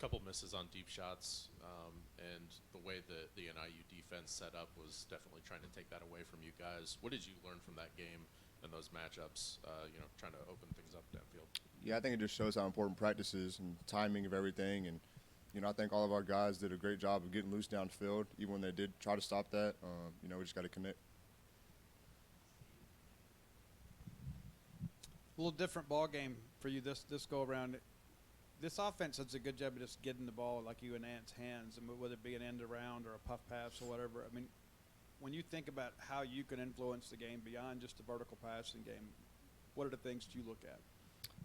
couple misses on deep shots, and the way the NIU defense set up was definitely trying to take that away from you guys. What did you learn from that game and those matchups, trying to open things up downfield? Yeah, I think it just shows how important practice is and timing of everything. And, I think all of our guys did a great job of getting loose downfield, even when they did try to stop that. We just got to connect. A little different ball game for you this go around. This offense does a good job of just getting the ball like you in Ant's hands, and whether it be an end around or a puff pass or whatever. I mean, when you think about how you can influence the game beyond just the vertical passing game, what are the things that you look at?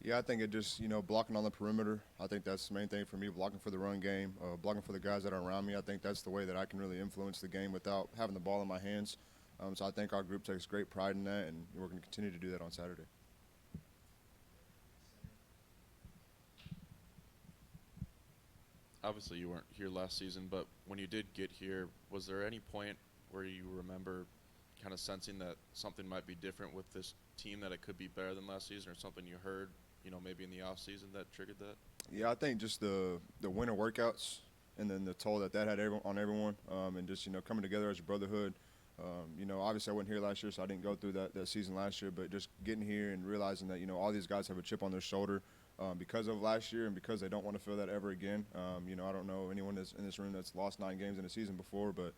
Yeah, I think it just, blocking on the perimeter. I think that's the main thing for me, blocking for the run game, blocking for the guys that are around me. I think that's the way that I can really influence the game without having the ball in my hands. So I think our group takes great pride in that, and we're going to continue to do that on Saturday. Obviously you weren't here last season, but when you did get here, was there any point where you remember kind of sensing that something might be different with this team, that it could be better than last season, or something you heard, maybe in the off season that triggered that? Yeah, I think just the winter workouts and then the toll that had on everyone, and just, coming together as a brotherhood. Obviously I wasn't here last year, so I didn't go through that season last year, but just getting here and realizing that, all these guys have a chip on their shoulder because of last year and because they don't want to feel that ever again. I don't know anyone that's in this room that's lost 9 games in a season before, but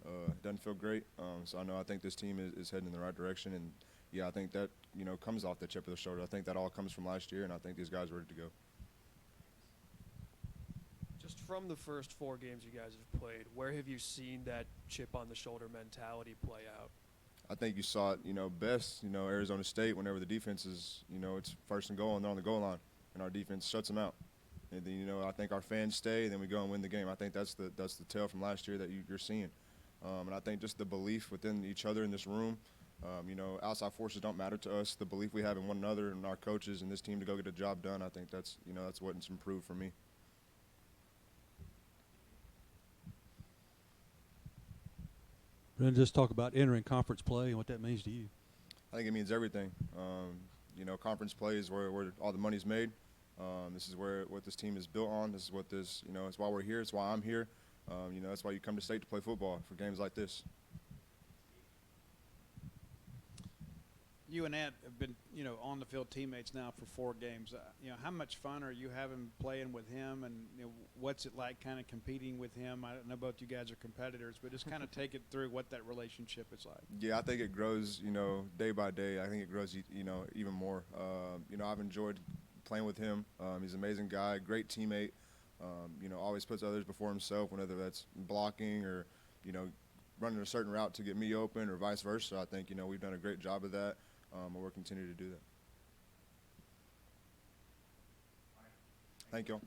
it doesn't feel great. So I think this team is heading in the right direction, and yeah, I think that, comes off the chip of the shoulder. I think that all comes from last year, and I think these guys are ready to go. Just from the first 4 games you guys have played, where have you seen that chip on the shoulder mentality play out? I think you saw it, best, Arizona State, whenever the defense is, it's first and goal and they're on the goal line, and our defense shuts them out. And then, I think our fans stay, and then we go and win the game. I think that's the tale from last year that you're seeing. And I think just the belief within each other in this room, outside forces don't matter to us. The belief we have in one another and our coaches and this team to go get the job done, I think that's what's improved for me. Brenen, just talk about entering conference play and what that means to you. I think it means everything. Conference play is where all the money's made. This is what this team is built on. This is what this, it's why we're here. It's why I'm here. That's why you come to state to play football, for games like this. You and Ant have been, on the field teammates now for 4 games. How much fun are you having playing with him, and what's it like kind of competing with him? I don't know both you guys are competitors, but just kind of take it through what that relationship is like. Yeah, I think it grows, day by day. I think it grows, even more. I've enjoyed playing with him. He's an amazing guy, great teammate. Always puts others before himself, whether that's blocking or, running a certain route to get me open or vice versa. I think, we've done a great job of that. And we'll continue to do that. Thank you all.